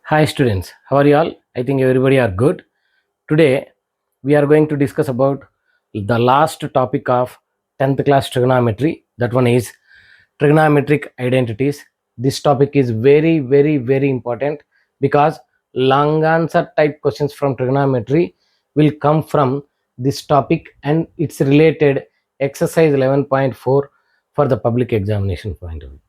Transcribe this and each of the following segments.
Hi students, how are you all? I think everybody are good. Today we are going to discuss about the last topic of 10th class trigonometry. That one is trigonometric identities. This topic is very important because long answer type questions from trigonometry will come from this topic and it's related exercise 11.4 for the public examination point of view.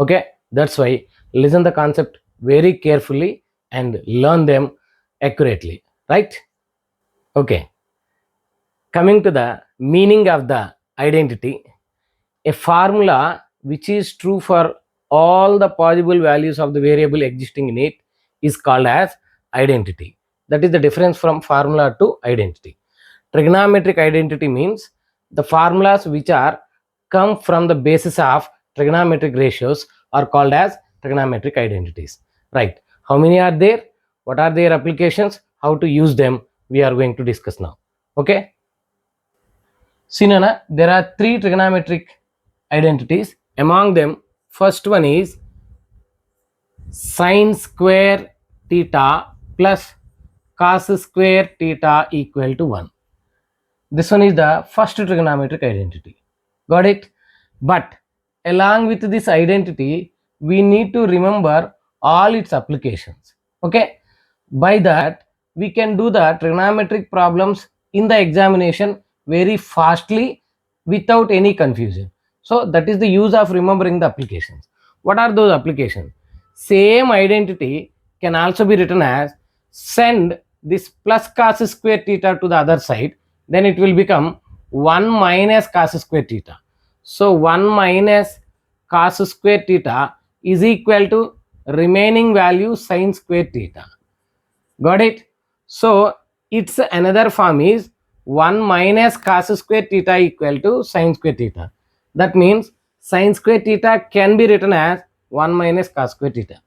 Okay, that's why listen the concept very carefully and learn them accurately, right? Okay, coming to the meaning of the identity, a formula which is true for all the possible values of the variable existing in it is called as identity. That is the difference from formula to identity. Trigonometric identity means the formulas which are come from the basis of trigonometric ratios are called as trigonometric identities. Right? How many are there? What are their applications? How to use them? We are going to discuss now. Okay. See, Nana, there are three trigonometric identities. Among them, first one is sine square theta plus cos square theta equal to 1. This one is the first trigonometric identity. Got it? But along with this identity, we need to remember all its applications. Okay? By that, we can do the trigonometric problems in the examination very fastly without any confusion. So that is the use of remembering the applications. What are those applications? Same identity can also be written as send this plus cos square theta to the other side, then it will become 1 minus cos square theta. So 1 minus cos square theta is equal to remaining value sin square theta. Got it? So its another form is 1 minus cos square theta equal to sin square theta. That means sin square theta can be written as 1 minus cos square theta.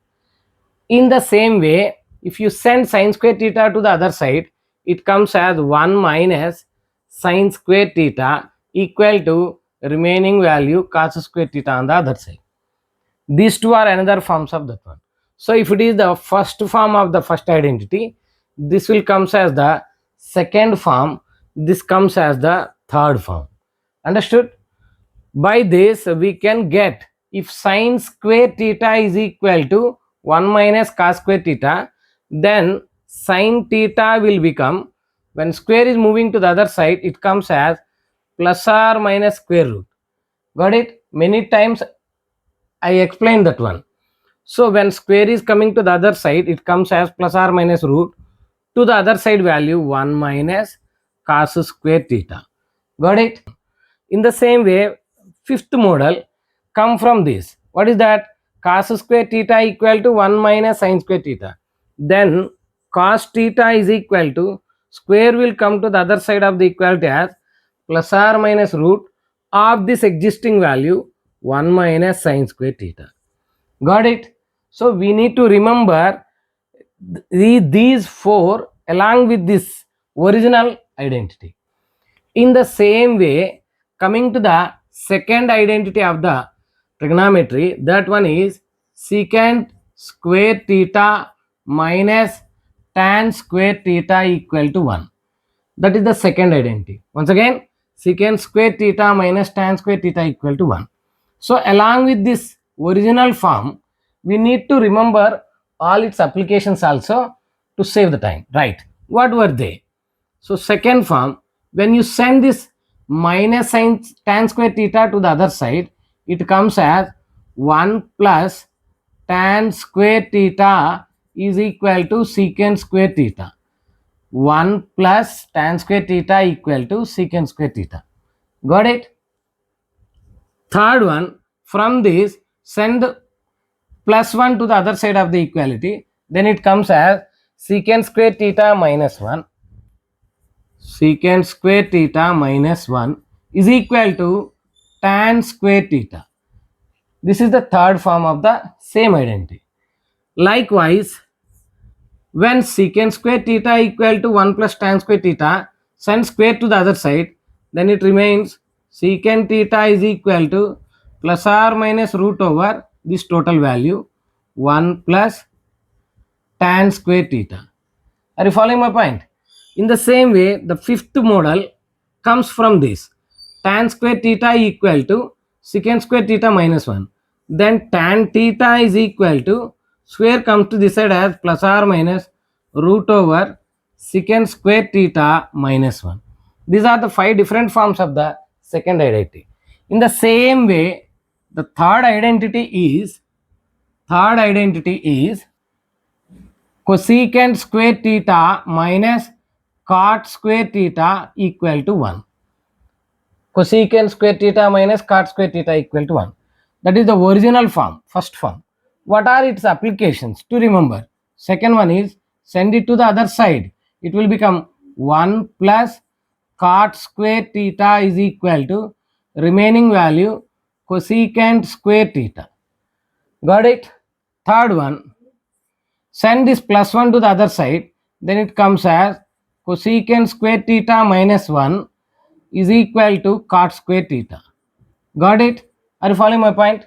In the same way, if you send sin square theta to the other side, it comes as 1 minus sin square theta equal to remaining value cos square theta on the other side. These two are another forms of that one. So if it is the first form of the first identity, this will comes as the second form, this comes as the third form. Understood? By this we can get, if sin square theta is equal to 1 minus cos square theta, then sin theta will become, when square is moving to the other side, it comes as plus or minus square root. Got it? Many times I explained that one. So when square is coming to the other side, it comes as plus or minus root to the other side value 1 minus cos square theta. Got it? In the same way, fifth model come from this. What is that? Cos square theta equal to 1 minus sin square theta. Then cos theta is equal to, square will come to the other side of the equality as plus or minus root of this existing value 1 minus sin square theta. Got it? So we need to remember these four along with this original identity. In the same way, coming to the second identity of the trigonometry, that one is secant square theta minus tan square theta equal to 1. That is the second identity. Once again, secant square theta minus tan square theta equal to 1. So along with this original form, we need to remember all its applications also to save the time. Right? What were they? So second form, when you send this minus sin tan square theta to the other side, it comes as 1 plus tan square theta is equal to secant square theta. 1 plus tan square theta equal to secant square theta. Got it? Third one, from this send plus 1 to the other side of the equality, then it comes as secant square theta minus 1. Secant square theta minus 1 is equal to tan square theta. This is the third form of the same identity. Likewise, when secant square theta equal to 1 plus tan square theta, send square to the other side, then it remains secant theta is equal to plus or minus root over this total value 1 plus tan square theta. Are you following my point? In the same way, the fifth model comes from this. Tan square theta equal to secant square theta minus 1. Then tan theta is equal to square comes to this side as plus or minus root over secant square theta minus 1. These are the 5 different forms of the second identity. In the same way, the third identity is cosecant square theta minus cot square theta equal to 1. Cosecant square theta minus cot square theta equal to 1. That is the original form, first form. What are its applications? To remember, second one is send it to the other side. It will become 1 plus cot square theta is equal to remaining value cosecant square theta. Got it? Third one, send this plus 1 to the other side, then it comes as cosecant square theta minus 1 is equal to cot square theta. Got it? Are you following my point?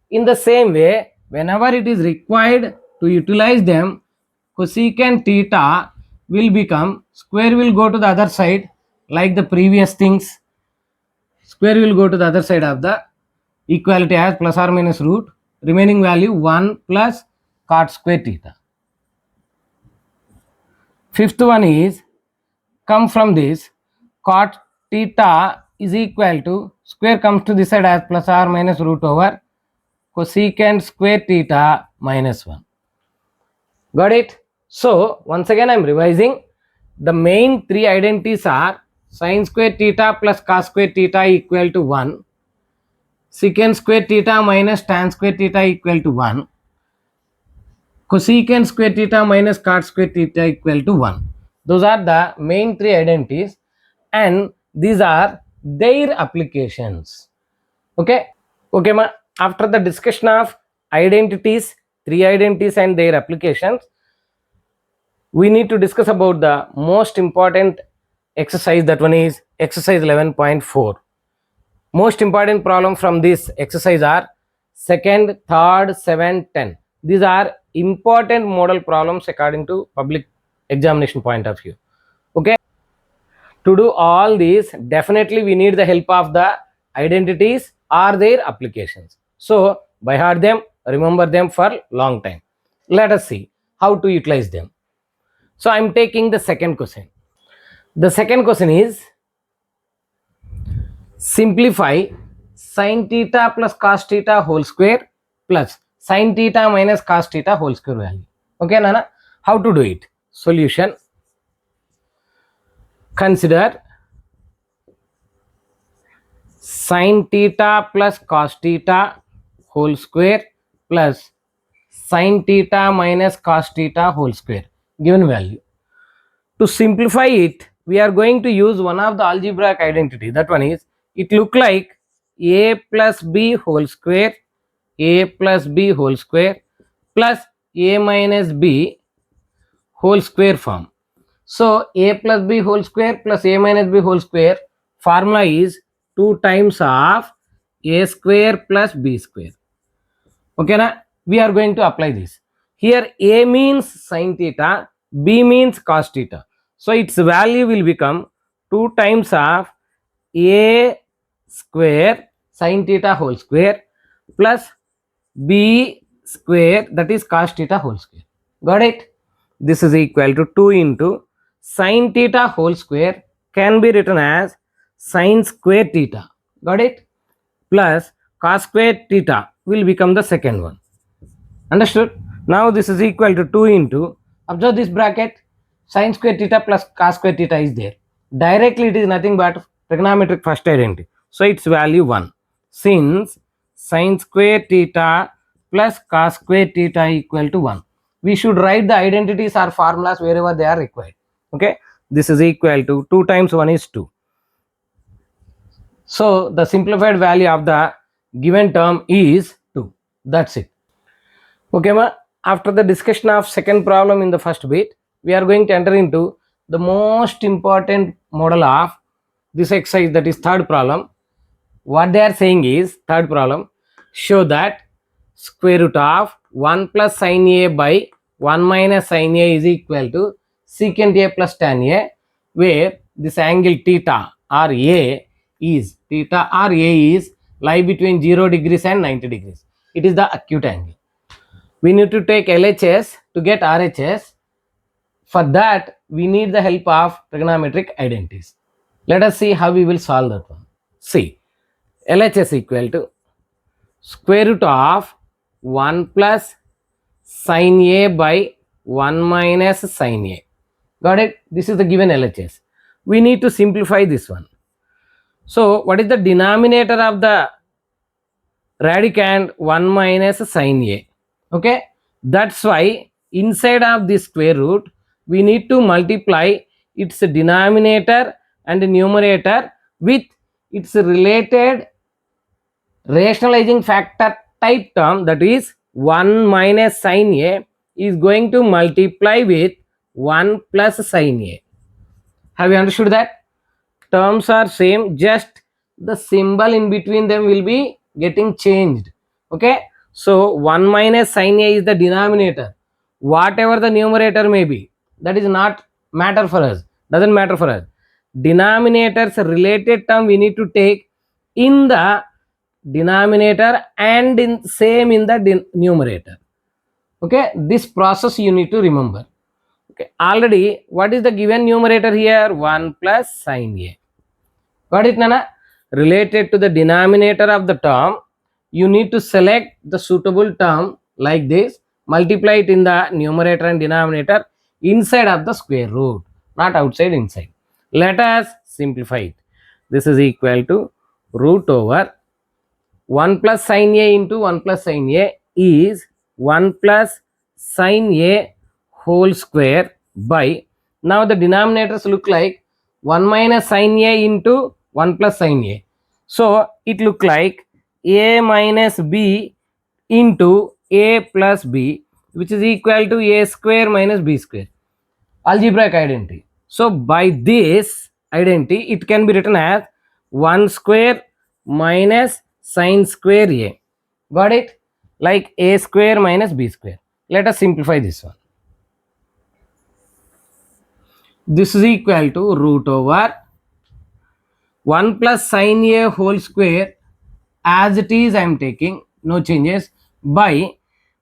In the same way, whenever it is required to utilize them, cosecant theta will become square will go to the other side like the previous things. Square will go to the other side of the equality as plus or minus root, remaining value 1 plus cot square theta. Fifth one is come from this cot theta is equal to square comes to this side as plus or minus root over cosecant square theta minus 1. Got it? So once again I am revising. The main 3 identities are sin square theta plus cos square theta equal to 1, secant square theta minus tan square theta equal to 1, cosecant square theta minus cot square theta equal to 1. Those are the main 3 identities and these are their applications. Okay ma. After the discussion of identities, 3 identities and their applications, we need to discuss about the most important exercise. That one is exercise 11.4. Most important problem from this exercise are second, third, 7, 10. These are important model problems according to public examination point of view. Okay, to do all these, definitely we need the help of the identities or their applications. So by heart them, remember them for long time. Let us see how to utilize them. So I am taking the second question. The second question is simplify sin theta plus cos theta whole square plus sin theta minus cos theta whole square value. Okay, Nana? How to do it? Solution. Consider sin theta plus cos theta whole square plus sin theta minus cos theta whole square given value. To simplify it, we are going to use one of the algebraic identity. That one is, it look like a plus b whole square, a plus b whole square plus a minus b whole square form. So a plus b whole square plus a minus b whole square formula is 2 times of a square plus b square. Okay na? We are going to apply this. Here a means sin theta, b means cos theta. So its value will become 2 times of a square sin theta whole square plus b square, that is cos theta whole square. Got it? This is equal to 2 into sin theta whole square can be written as sin square theta. Got it? Plus cos square theta will become the second one. Understood? Now this is equal to 2 into, observe this bracket, sin square theta plus cos square theta is there. Directly it is nothing but trigonometric first identity. So its value 1. Since sin square theta plus cos square theta equal to 1. We should write the identities or formulas wherever they are required. Okay. This is equal to 2 times 1 is 2. So the simplified value of the given term is 2. That's it. Okay, ma. After the discussion of second problem in the first bit, we are going to enter into the most important model of this exercise, that is third problem. What they are saying is, third problem, show that square root of 1 plus sin a by 1 minus sin A is equal to secant A plus tan A, where this angle theta or A is lie between 0 degrees and 90 degrees. It is the acute angle. We need to take LHS to get RHS. For that, we need the help of trigonometric identities. Let us see how we will solve that one. See, LHS equal to square root of 1 plus sin A by 1 minus sin A. Got it? This is the given LHS. We need to simplify this one. So, what is the denominator of the radicand? 1 minus sin A. Okay? That's why inside of this square root, we need to multiply its denominator and numerator with its related rationalizing factor type term, that is 1 minus sin A is going to multiply with 1 plus sin A. Have you understood that? Terms are same, just the symbol in between them will be getting changed. Okay, so 1 minus sin A is the denominator. Whatever the numerator may be, that is not matter for us, doesn't matter for us. Denominators related term we need to take in the denominator and in same in the numerator. Okay, this process you need to remember. Okay, already what is the given numerator here? 1 plus sin A. Got it, Nana? Related to the denominator of the term, you need to select the suitable term like this, multiply it in the numerator and denominator inside of the square root, not outside, inside. Let us simplify it. This is equal to root over 1 plus sin A into 1 plus sin A is 1 plus sin A whole square by, now the denominators look like 1 minus sin A into 1 plus sin A. So it look like A minus B into A plus B, which is equal to A square minus B square. Algebraic identity. So by this identity, it can be written as 1 square minus sin square A. Got it? Like A square minus B square. Let us simplify this one. This is equal to root over 1 plus sin A whole square, as it is I am taking, no changes, by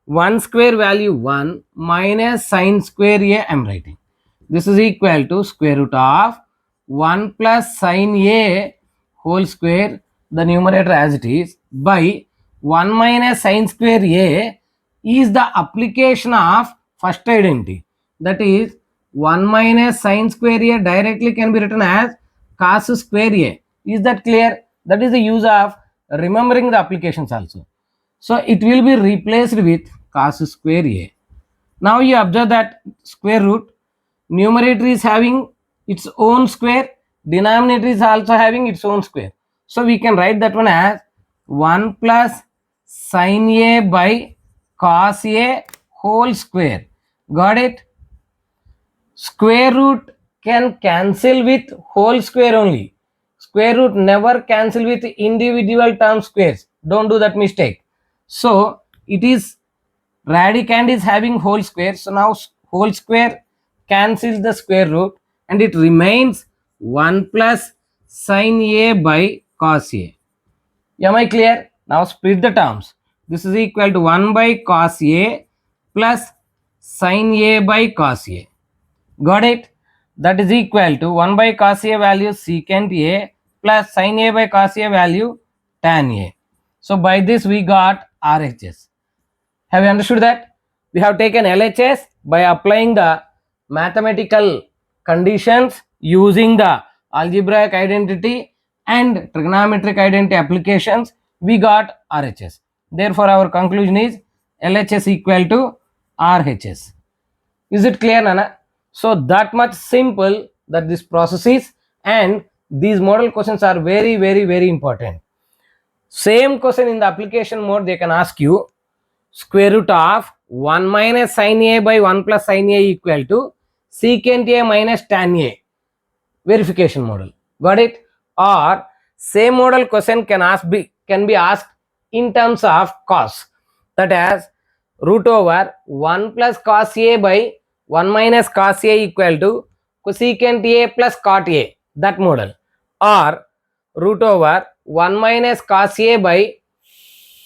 1 square value 1 minus sin square A I am writing. This is equal to square root of 1 plus sin A whole square, the numerator as it is, by 1 minus sin square A is the application of first identity. That is 1 minus sin square A directly can be written as cos square A. Is that clear? That is the use of remembering the applications also. So it will be replaced with cos square A. Now you observe that square root, numerator is having its own square, denominator is also having its own square. So we can write that one as 1 plus sin A by cos A whole square. Got it? Square root can cancel with whole square only. Square root never cancel with individual term squares. Don't do that mistake. So it is radicand is having whole square. So now whole square cancels the square root and it remains 1 plus sin A by cos A. Am I clear? Now split the terms. This is equal to 1 by cos A plus sin A by cos A. Got it? That is equal to 1 by cos A value secant A plus sin A by cos A value tan A. So by this we got RHS. Have you understood that? We have taken LHS by applying the mathematical conditions using the algebraic identity and trigonometric identity applications. We got RHS. Therefore, our conclusion is LHS equal to RHS. Is it clear, Nana? So that much simple that this process is, and these model questions are very, very, very important. Same question in the application mode, they can ask you square root of 1 minus sin A by 1 plus sin A equal to secant A minus tan A. Verification model. Got it? Or same model question can be asked in terms of cos. That as root over 1 plus cos a by 1 minus cos a equal to cosecant a plus cot a, that model, or root over 1 minus cos a by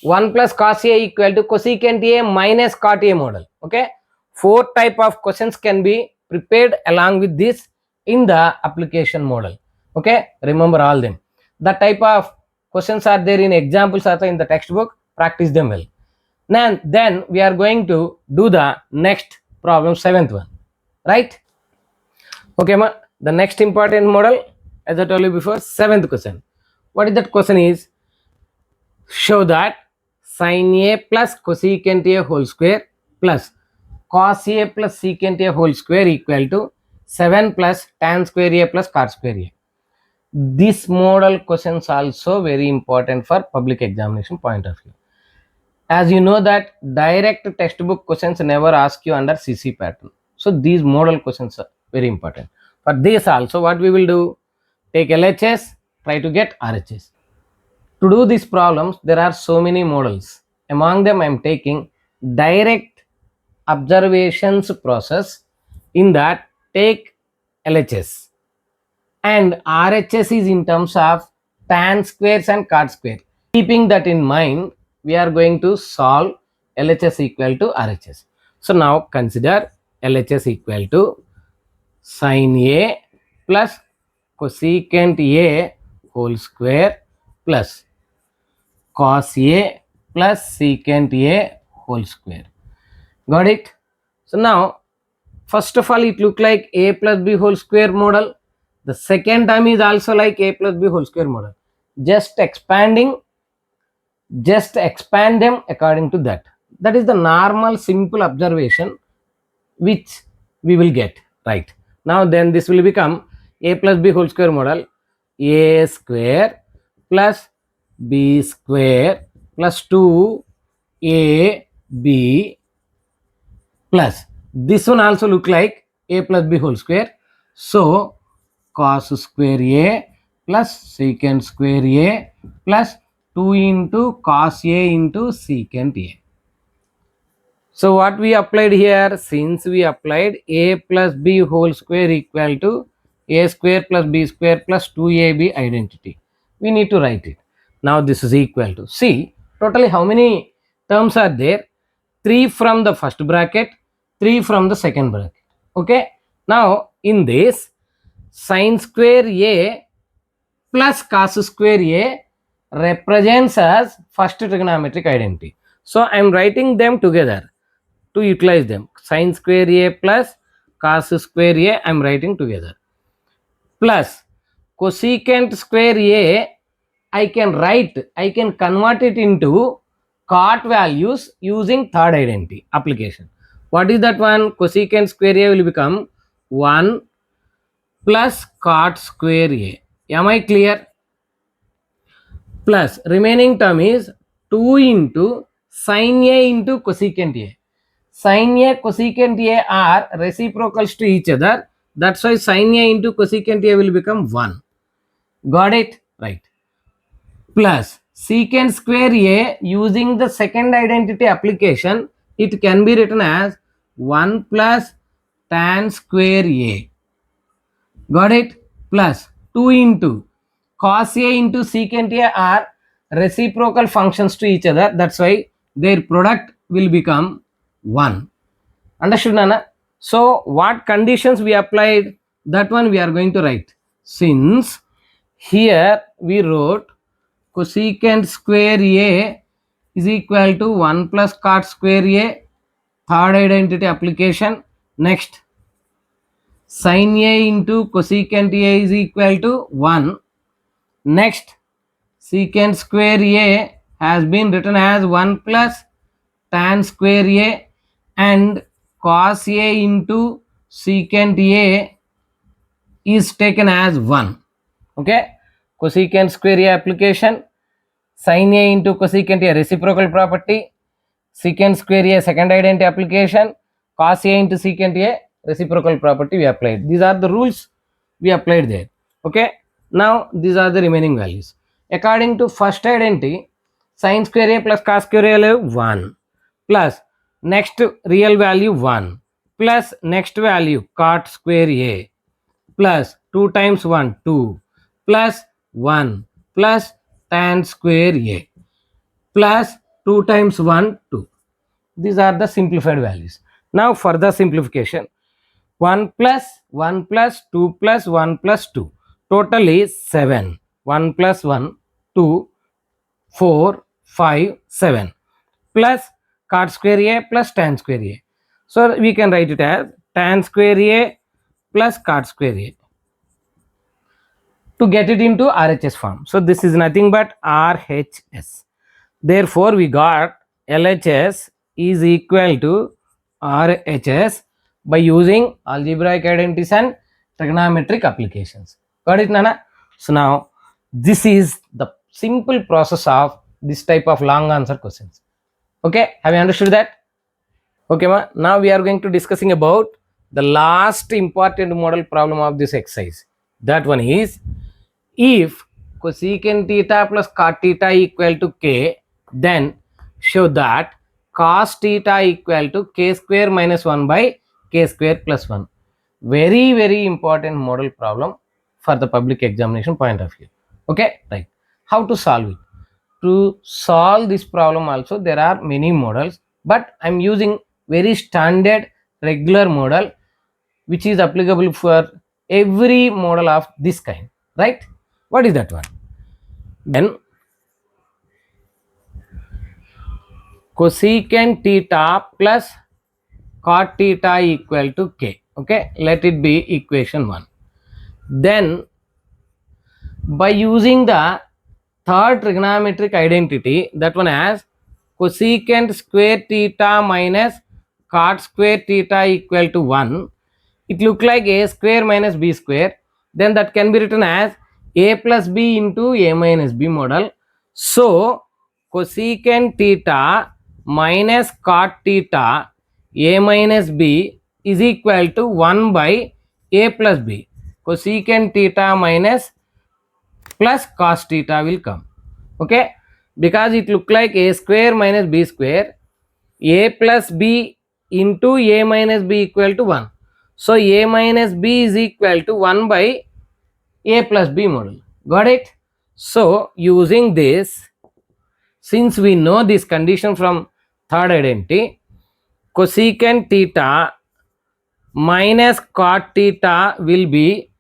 1 plus cos a equal to cosecant a minus cot a model. Okay, four type of questions can be prepared along with this in the application model. Okay, remember all them. The type of questions are there in examples also in the textbook. Practice them well. Now then we are going to do the next problem, seventh one, right? Okay, ma. The next important model, as I told you before, seventh question. What is that question is? Show that sin a plus cosecant a whole square plus cos a plus secant a whole square equal to 7 plus tan square a plus cot square a. This model questions also very important for public examination point of view. As you know that direct textbook questions never ask you under CC pattern. So these model questions are very important. For this also, what we will do, take LHS, try to get RHS. To do these problems, there are so many models. Among them, I am taking direct observations process. In that, take LHS, and RHS is in terms of tan squares and cot square. Keeping that in mind, we are going to solve LHS equal to RHS. So now consider LHS equal to sin A plus cosecant A whole square plus cos A plus secant A whole square. Got it? So now, first of all, it look like a plus b whole square model. The second term is also like a plus b whole square model. Just expand them according to that. That is the normal simple observation which we will get, right? Now then this will become a plus b whole square model, a square plus b square plus 2ab plus this one also look like a plus b whole square. So cos square a plus secant square a plus 2 into cos a into secant a. So what we applied here, since we applied a plus b whole square equal to a square plus b square plus 2ab identity, we need to write it. Now this is equal to, see totally how many terms are there, 3 from the first bracket, 3 from the second bracket. Okay, now in this sin square a plus cos square a represents as first trigonometric identity. So I am writing them together to utilize them. Sin square a plus cos square a I am writing together, plus cosecant square a I can convert it into cot values using third identity application. What is that one? Cosecant square a will become 1 plus cot square a. Am I clear? Plus remaining term is 2 into sin a into cosecant a. Sin a, cosecant a are reciprocals to each other. That's why sin a into cosecant a will become 1. Got it? Right. Plus secant square a using the second identity application, it can be written as 1 plus tan square a. Got it? Plus 2 into cos a into secant a are reciprocal functions to each other. That's why their product will become 1. Understood, Nana? So what conditions we applied, that one we are going to write. Since here we wrote cosecant square a is equal to 1 plus cot square a, third identity application. Next, sin a into cosecant a is equal to 1. Next, secant square a has been written as 1 plus tan square a, and cos a into secant a is taken as 1. Okay, cosecant square a application, sin a into cosecant a reciprocal property, secant square a second identity application, cos a into secant a reciprocal property we applied. These are the rules we applied there. Okay, now these are the remaining values. According to first identity, sin square a plus cos square a 1 plus next real value 1 plus next value cot square a plus 2 times 1 2 plus 1 plus tan square a plus 2 times 1 2. These are the simplified values. Now further simplification, 1 plus 1 plus 2 plus 1 plus 2, total is 7. 1 plus 1 2 4 5 7 plus cot square a plus tan square a. So we can write it as tan square a plus cot square a to get it into RHS form. So this is nothing but RHS. Therefore, we got LHS is equal to RHS by using algebraic identities and trigonometric applications. Got it, Nana? So now this is the simple process of this type of long answer questions. Okay, have you understood that? Okay, ma. Now we are going to discussing about the last important model problem of this exercise. That one is, if cosecant theta plus cot theta equal to k, then show that cos theta equal to k square minus 1 by k square plus 1. Very, very important model problem for the public examination point of view. Okay, right. How to solve it? To solve this problem also there are many models, but I am using very standard regular model which is applicable for every model of this kind, right? What is that one? Then cosecant theta plus cot theta equal to k. Okay, let it be equation 1. Then by using the third trigonometric identity, that one as cosecant square theta minus cot square theta equal to 1, it look like a square minus b square, then that can be written as a plus b into a minus b model. So cosecant theta minus cot theta a minus b is equal to 1 by a plus b. Cosecant theta minus plus cos theta will come. Okay, because it look like a square minus b square, a plus b into a minus b equal to 1. So a minus b is equal to 1 by a plus b model. Got it? So using this, since we know this condition from third identity, cosecant theta minus cot theta will be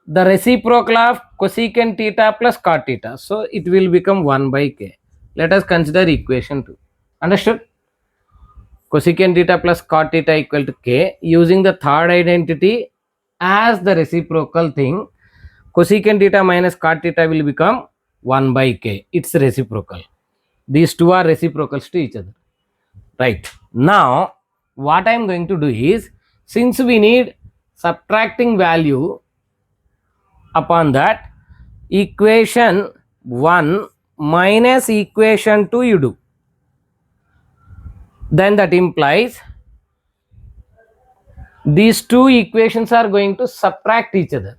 the reciprocal of cosecant theta plus cot theta. So it will become 1 by k. Let us consider equation 2. Understood? Cosecant theta plus cot theta equal to k, using the third identity as the reciprocal thing, cosecant theta minus cot theta will become 1 by k. It's reciprocal. These two are reciprocals to each other. Right. Now what I am going to do is, since we need subtracting value upon that, equation 1 minus equation 2 you do, then that implies these two equations are going to subtract each other.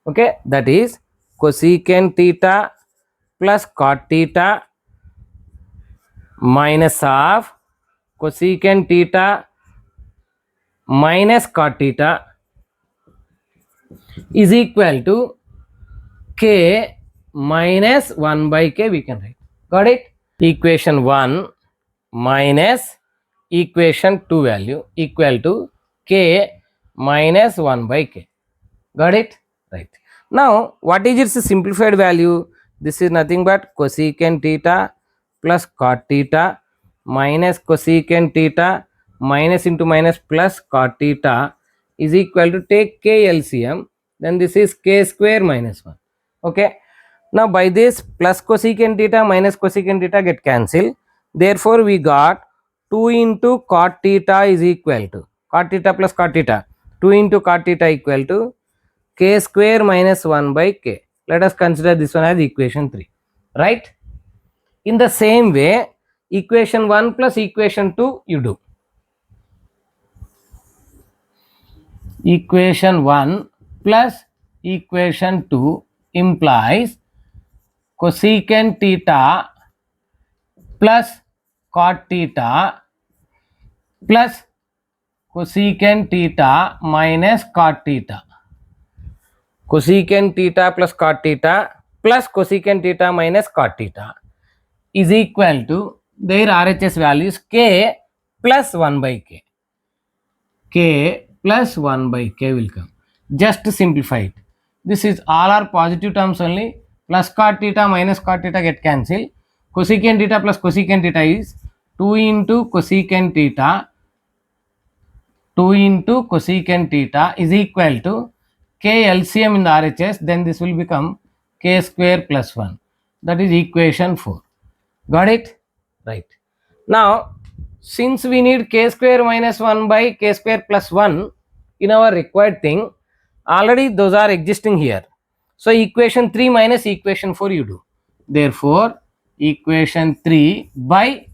Okay, that is cosecant theta plus cot theta minus of cosecant theta minus cot theta is equal to k minus 1 by k, we can write. Got it? Equation 1 minus equation 2 value equal to k minus 1 by k. Got it? Right. Now what is its simplified value? This is nothing but cosecant theta plus cot theta minus cosecant theta minus into minus plus cot theta is equal to, take k LCM, then this is k square minus 1. Okay. Now by this plus cosecant theta minus cosecant theta get cancelled. Therefore we got 2 into cot theta is equal to cot theta plus cot theta, 2 into cot theta equal to k square minus 1 by k. Let us consider this one as equation 3. Right? In the same way, equation 1 plus equation 2 you do. Equation 1 plus equation 2 implies cosecant theta plus cot theta plus cosecant theta minus cot theta. Cosecant theta plus cot theta plus cosecant theta minus cot theta is equal to their RHS values k plus 1 by k. K plus 1 by k will come. Just simplify it. This is all are positive terms only. Plus cot theta minus cot theta get cancelled. Cosecant theta plus cosecant theta is 2 into cosecant theta 2 into cosecant theta is equal to k LCM in the RHS, then this will become k square plus 1. That is equation 4. Got it? Right. Now, since we need k square minus 1 by k square plus 1 in our required thing, already those are existing here. So, equation 3 minus equation 4 you do. Therefore, equation 3 by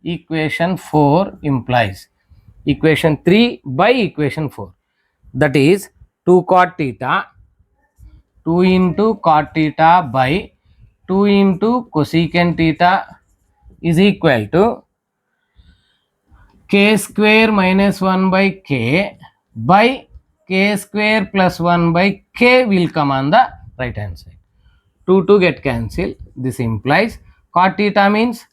equation 4 implies equation 3 by equation 4, that is 2 cot theta 2 into cot theta by 2 into cosecant theta is equal to k square minus 1 by k by k square plus 1 by k will come on the right hand side. 2 get cancelled. This implies cot theta means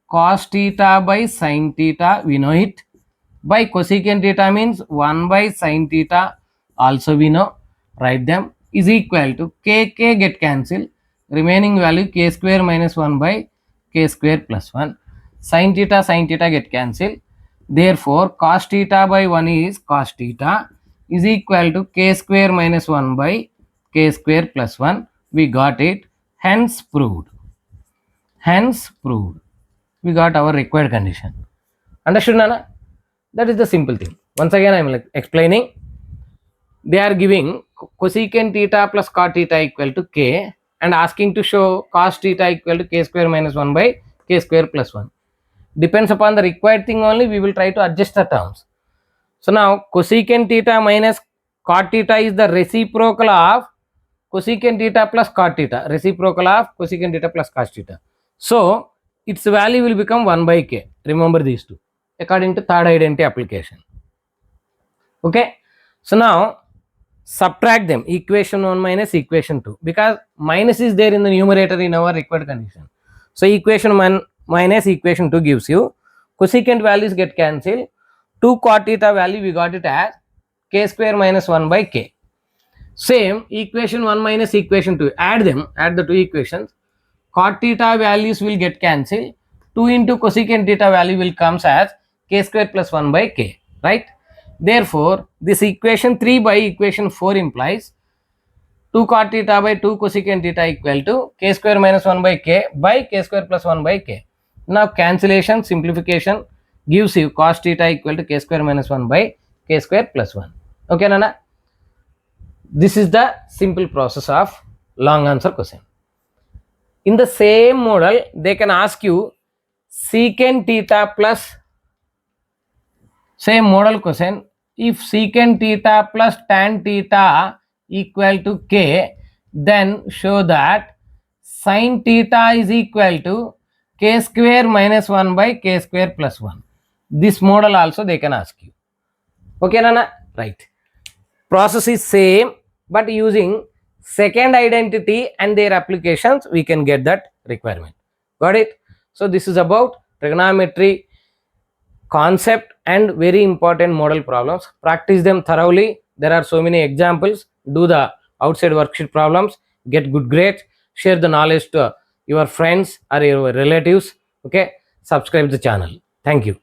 cos theta by sin theta, we know it, by cosecant theta means 1 by sin theta, also we know, write them, is equal to k get cancelled, remaining value k square minus 1 by k square plus 1, sin theta get cancelled, therefore cos theta by 1 is cos theta is equal to k square minus 1 by k square plus 1, we got it, hence proved. Hence proved. We got our required condition. Understood, Nana? That is the simple thing. Once again, I am explaining. They are giving cosecant theta plus cot theta equal to k and asking to show cos theta equal to k square minus 1 by k square plus 1. Depends upon the required thing only, we will try to adjust the terms. So now cosecant theta minus cot theta is the reciprocal of cosecant theta plus cot theta, reciprocal of cosecant theta plus cos theta. So its value will become 1 by k. Remember these two according to third identity application. Okay. So now subtract them, equation 1 minus equation 2, because minus is there in the numerator in our required condition. So equation 1 minus equation 2 gives you cosecant values get cancelled, 2 cot theta value we got it as k square minus 1 by k. Same equation 1 minus equation 2, add them, add the two equations, cot theta values will get cancelled, 2 into cosecant theta value will comes as k square plus 1 by k, right? Therefore, this equation 3 by equation 4 implies 2 cot theta by 2 cosecant theta equal to k square minus 1 by k square plus 1 by k. Now cancellation, simplification gives you cos theta equal to k square minus 1 by k square plus 1. Okay, Nana? This is the simple process of long answer question. In the same model, they can ask you secant theta plus, same model question, if secant theta plus tan theta equal to k, then show that sin theta is equal to k square minus 1 by k square plus 1. This model also they can ask you. Okay, Nana? Right. Process is same, but using second identity and their applications, we can get that requirement. Got it? So this is about trigonometry concept and very important model problems. Practice them thoroughly. There are so many examples. Do the outside worksheet problems, get good grades, share the knowledge to your friends or your relatives. Okay, subscribe the channel. Thank you.